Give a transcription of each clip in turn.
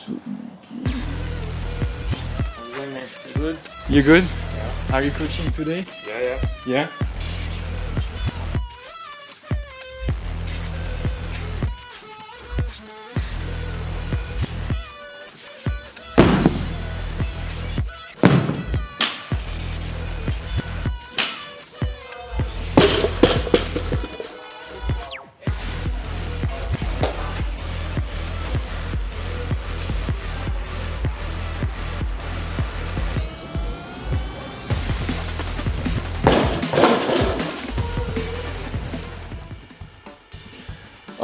Good. You good? Yeah. Are you coaching today? Yeah. Yeah?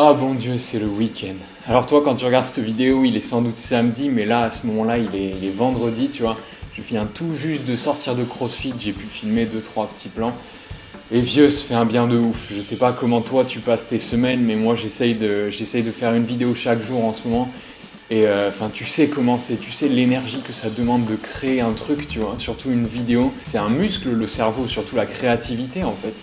Oh bon Dieu, c'est le week-end. Alors toi, quand tu regardes cette vidéo, il est sans doute samedi, mais là, à ce moment-là, il est vendredi, tu vois. Je viens tout juste de sortir de CrossFit, j'ai pu filmer 2-3 petits plans. Et vieux, ça fait un bien de ouf. Je sais pas comment toi tu passes tes semaines, mais moi j'essaye de faire une vidéo chaque jour en ce moment. Et tu sais comment c'est, tu sais l'énergie que ça demande de créer un truc, tu vois, surtout une vidéo. C'est un muscle, le cerveau, surtout la créativité en fait.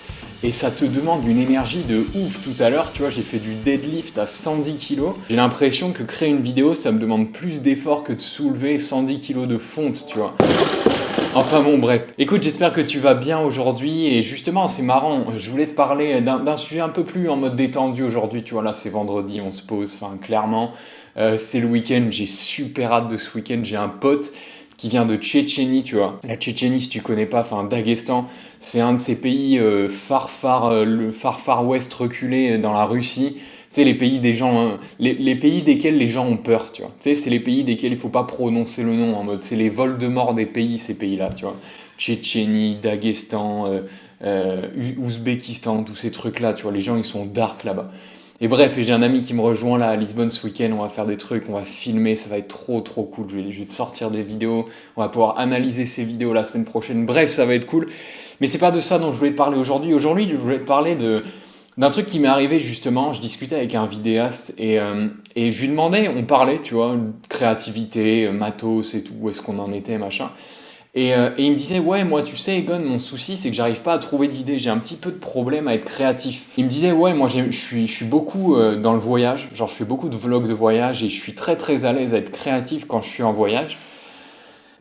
Et ça te demande une énergie de ouf. Tout à l'heure, tu vois, j'ai fait du deadlift à 110 kg. J'ai l'impression que créer une vidéo, ça me demande plus d'efforts que de soulever 110 kg de fonte, tu vois. Enfin bon, bref. Écoute, j'espère que tu vas bien aujourd'hui. Et justement, c'est marrant, je voulais te parler d'un sujet un peu plus en mode détendu aujourd'hui. Tu vois, là, c'est vendredi, on se pose. Enfin, clairement, c'est le week-end. J'ai super hâte de ce week-end. J'ai un pote qui vient de Tchétchénie, tu vois. La Tchétchénie, si tu connais pas, enfin, Daghestan, c'est un de ces pays le far ouest reculé dans la Russie. Tu sais, les pays des gens, les pays desquels les gens ont peur, tu vois. Tu sais, c'est les pays desquels il faut pas prononcer le nom en mode, c'est les Voldemort des pays, ces pays-là, tu vois. Tchétchénie, Daghestan, Ouzbékistan, tous ces trucs-là, tu vois. Les gens, ils sont dark là-bas. Et bref, et j'ai un ami qui me rejoint là à Lisbonne ce week-end, on va faire des trucs, on va filmer, ça va être trop cool. Je vais te sortir des vidéos, on va pouvoir analyser ces vidéos la semaine prochaine. Bref, ça va être cool. Mais c'est pas de ça dont je voulais te parler aujourd'hui. Aujourd'hui, je voulais te parler d'un truc qui m'est arrivé justement. Je discutais avec un vidéaste et je lui demandais, on parlait, tu vois, créativité, matos et tout, où est-ce qu'on en était, machin. Et il me disait, ouais, moi, tu sais, Egon, mon souci, c'est que j'arrive pas à trouver d'idées. J'ai un petit peu de problème à être créatif. Il me disait, ouais, moi, je suis beaucoup dans le voyage. Genre, je fais beaucoup de vlogs de voyage et je suis très à l'aise à être créatif quand je suis en voyage.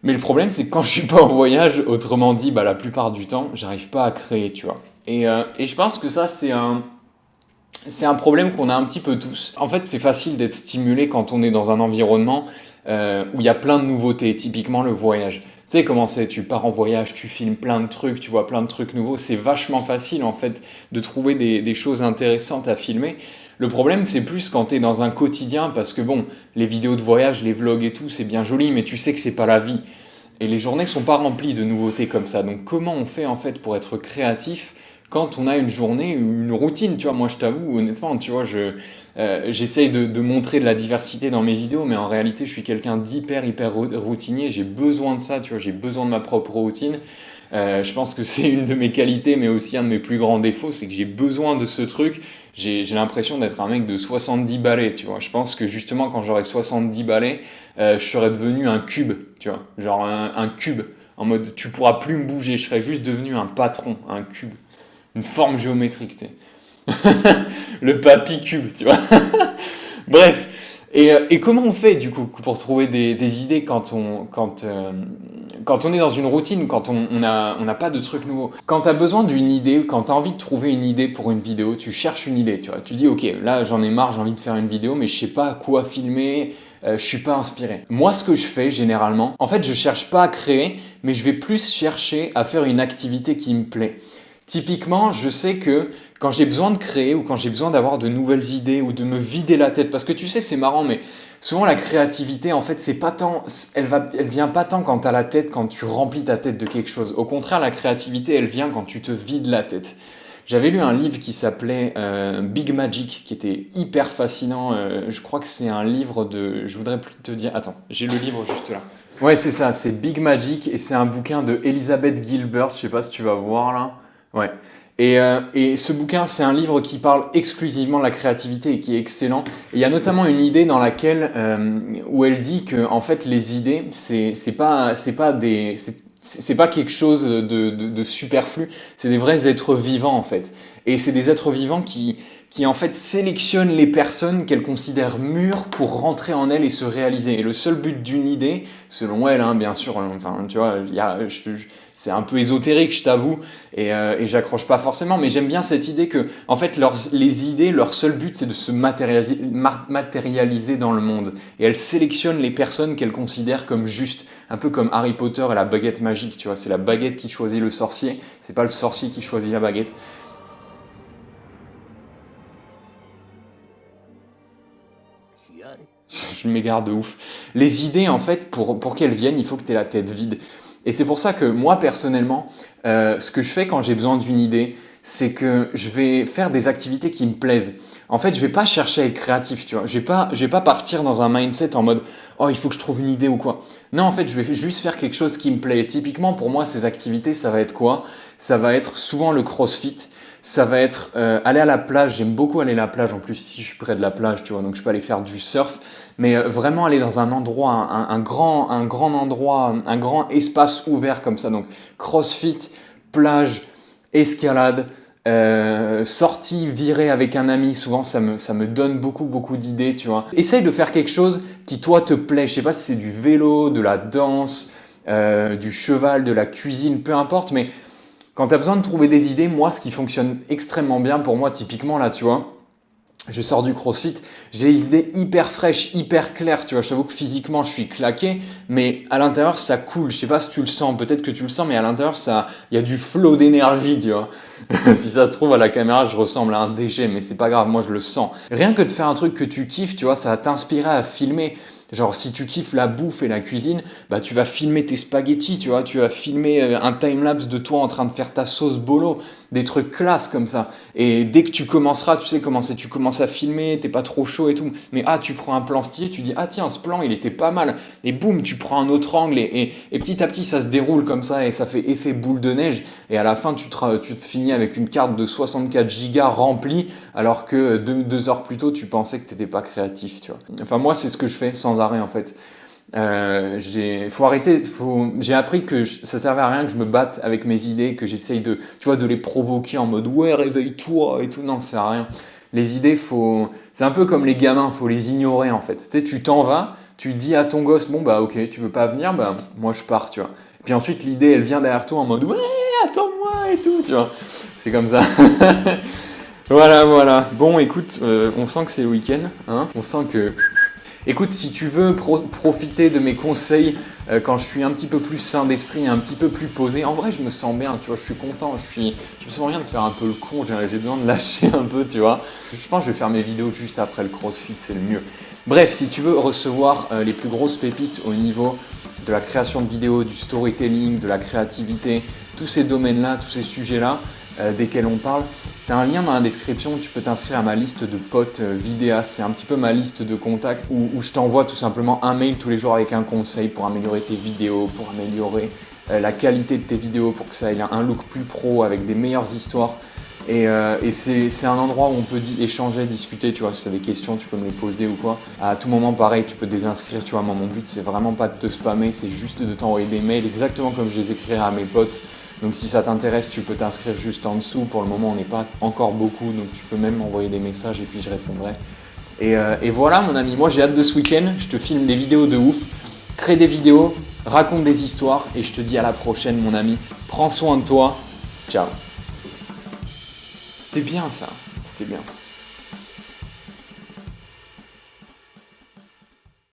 Mais le problème, c'est que quand je suis pas en voyage, autrement dit, bah, la plupart du temps, j'arrive pas à créer, tu vois. Et je pense que ça, c'est un problème qu'on a un petit peu tous. En fait, c'est facile d'être stimulé quand on est dans un environnement où il y a plein de nouveautés, typiquement le voyage. Tu sais comment c'est, tu pars en voyage, tu filmes plein de trucs, tu vois plein de trucs nouveaux. C'est vachement facile en fait de trouver des choses intéressantes à filmer. Le problème, c'est plus quand tu es dans un quotidien, parce que bon, les vidéos de voyage, les vlogs et tout, c'est bien joli, mais tu sais que c'est pas la vie. Et les journées sont pas remplies de nouveautés comme ça. Donc comment on fait en fait pour être créatif quand on a une journée ou une routine, tu vois? Moi, je t'avoue, honnêtement, tu vois, j'essaye de montrer de la diversité dans mes vidéos, mais en réalité, je suis quelqu'un hyper routinier. J'ai besoin de ça, tu vois, j'ai besoin de ma propre routine. Je pense que c'est une de mes qualités, mais aussi un de mes plus grands défauts, c'est que j'ai besoin de ce truc. J'ai l'impression d'être un mec de 70 balais, tu vois. Je pense que justement, quand j'aurai 70 balais, je serai devenu un cube, tu vois. Genre un cube, en mode, tu pourras plus me bouger, je serai juste devenu un patron, un cube. Une forme géométrique, tu sais. Le papy cube, tu vois. Bref. Et comment on fait du coup pour trouver des idées quand on est dans une routine, quand on n'a pas de trucs nouveaux? Quand tu as besoin d'une idée, quand tu as envie de trouver une idée pour une vidéo, tu cherches une idée, tu vois. Tu dis, ok, là j'en ai marre, j'ai envie de faire une vidéo, mais je sais pas quoi filmer, je suis pas inspiré. Moi, ce que je fais généralement, en fait, je cherche pas à créer, mais je vais plus chercher à faire une activité qui me plaît. Typiquement, je sais que quand j'ai besoin de créer ou quand j'ai besoin d'avoir de nouvelles idées ou de me vider la tête, parce que tu sais, c'est marrant, mais souvent la créativité, en fait, c'est pas tant, elle vient pas tant quand tu as la tête, quand tu remplis ta tête de quelque chose. Au contraire, la créativité, elle vient quand tu te vides la tête. J'avais lu un livre qui s'appelait Big Magic, qui était hyper fascinant. Je crois que c'est un livre de... Je voudrais plus te dire... Attends, j'ai le livre juste là. Ouais, c'est ça, c'est Big Magic et c'est un bouquin de Elizabeth Gilbert. Je sais pas si tu vas voir là. Ouais. Et ce bouquin, c'est un livre qui parle exclusivement de la créativité et qui est excellent. Et il y a notamment une idée dans laquelle où elle dit que en fait les idées, c'est pas quelque chose de superflu. C'est des vrais êtres vivants en fait. Et c'est des êtres vivants qui en fait sélectionne les personnes qu'elle considère mûres pour rentrer en elle et se réaliser. Et le seul but d'une idée, selon elle, hein, bien sûr, enfin, tu vois, c'est un peu ésotérique, je t'avoue, et j'accroche pas forcément, mais j'aime bien cette idée que, en fait, les idées, leur seul but, c'est de se matérialiser dans le monde. Et elle sélectionne les personnes qu'elle considère comme justes, un peu comme Harry Potter et la baguette magique, tu vois, c'est la baguette qui choisit le sorcier, c'est pas le sorcier qui choisit la baguette. Je m'égare de ouf. Les idées, en fait, pour qu'elles viennent, il faut que tu aies la tête vide. Et c'est pour ça que moi, personnellement, ce que je fais quand j'ai besoin d'une idée, c'est que je vais faire des activités qui me plaisent. En fait, je vais pas chercher à être créatif, tu vois. Je vais pas partir dans un mindset en mode « Oh, il faut que je trouve une idée ou quoi ». Non, en fait, je vais juste faire quelque chose qui me plaît. Et typiquement, pour moi, ces activités, ça va être quoi? Ça va être souvent le crossfit. Ça va être aller à la plage. J'aime beaucoup aller à la plage. En plus, si je suis près de la plage, tu vois, donc je peux aller faire du surf. Mais vraiment aller dans un endroit, un grand endroit, un grand espace ouvert comme ça. Donc crossfit, plage, escalade, sortie, virée avec un ami. Souvent, ça me donne beaucoup d'idées, tu vois. Essaye de faire quelque chose qui, toi, te plaît. Je sais pas si c'est du vélo, de la danse, du cheval, de la cuisine, peu importe, mais quand tu as besoin de trouver des idées, moi, ce qui fonctionne extrêmement bien pour moi, typiquement là, tu vois, je sors du CrossFit, j'ai des idées hyper fraîches, hyper claires, tu vois, je t'avoue que physiquement, je suis claqué, mais à l'intérieur, ça coule. Je sais pas si tu le sens, peut-être que tu le sens, mais à l'intérieur, il y a du flow d'énergie, tu vois. Si ça se trouve, à la caméra, je ressemble à un déchet, mais c'est pas grave, moi, je le sens. Rien que de faire un truc que tu kiffes, tu vois, ça va t'inspirer à filmer. Genre, si tu kiffes la bouffe et la cuisine, bah, tu vas filmer tes spaghettis, tu vois, tu vas filmer un timelapse de toi en train de faire ta sauce bolo, des trucs classe comme ça. Et dès que tu commenceras, tu sais comment c'est, tu commences à filmer, t'es pas trop chaud et tout, mais tu prends un plan stylé, tu dis, tiens, ce plan, il était pas mal. Et boum, tu prends un autre angle et petit à petit, ça se déroule comme ça et ça fait effet boule de neige. Et à la fin, tu te finis avec une carte de 64 gigas remplie, alors que 2 heures plus tôt, tu pensais que t'étais pas créatif, tu vois. Enfin, moi, c'est ce que je fais sans arrêt en fait. J'ai appris que ça servait à rien que je me batte avec mes idées, que j'essaye de les provoquer en mode ouais, réveille-toi et tout. Non, ça sert à rien. Les idées, c'est un peu comme les gamins, faut les ignorer en fait. Tu sais, tu t'en vas, tu dis à ton gosse, bon bah ok, tu veux pas venir, bah moi je pars, tu vois. Et puis ensuite l'idée, elle vient derrière toi en mode ouais, attends-moi et tout, tu vois. C'est comme ça. Voilà. Bon, écoute, on sent que c'est le week-end, hein. On sent que écoute, si tu veux profiter de mes conseils quand je suis un petit peu plus sain d'esprit, un petit peu plus posé, en vrai je me sens bien, tu vois, je suis content, je me sens bien de faire un peu le con, j'ai besoin de lâcher un peu, tu vois. Je pense que je vais faire mes vidéos juste après le CrossFit, c'est le mieux. Bref, si tu veux recevoir les plus grosses pépites au niveau de la création de vidéos, du storytelling, de la créativité, tous ces domaines-là, tous ces sujets-là desquels on parle, tu as un lien dans la description où tu peux t'inscrire à ma liste de potes vidéastes. C'est un petit peu ma liste de contacts où je t'envoie tout simplement un mail tous les jours avec un conseil pour améliorer tes vidéos, pour améliorer la qualité de tes vidéos, pour que ça ait un look plus pro avec des meilleures histoires. Et c'est un endroit où on peut échanger, discuter, tu vois, si tu as des questions, tu peux me les poser ou quoi. À tout moment, pareil, tu peux te désinscrire, tu vois. Moi, mon but, c'est vraiment pas de te spammer, c'est juste de t'envoyer des mails exactement comme je les écrirais à mes potes. Donc si ça t'intéresse, tu peux t'inscrire juste en dessous. Pour le moment, on n'est pas encore beaucoup, donc tu peux même m'envoyer des messages et puis je répondrai. Et voilà, mon ami, moi j'ai hâte de ce week-end. Je te filme des vidéos de ouf, crée des vidéos, raconte des histoires et je te dis à la prochaine, mon ami. Prends soin de toi. Ciao. C'était bien ça, c'était bien.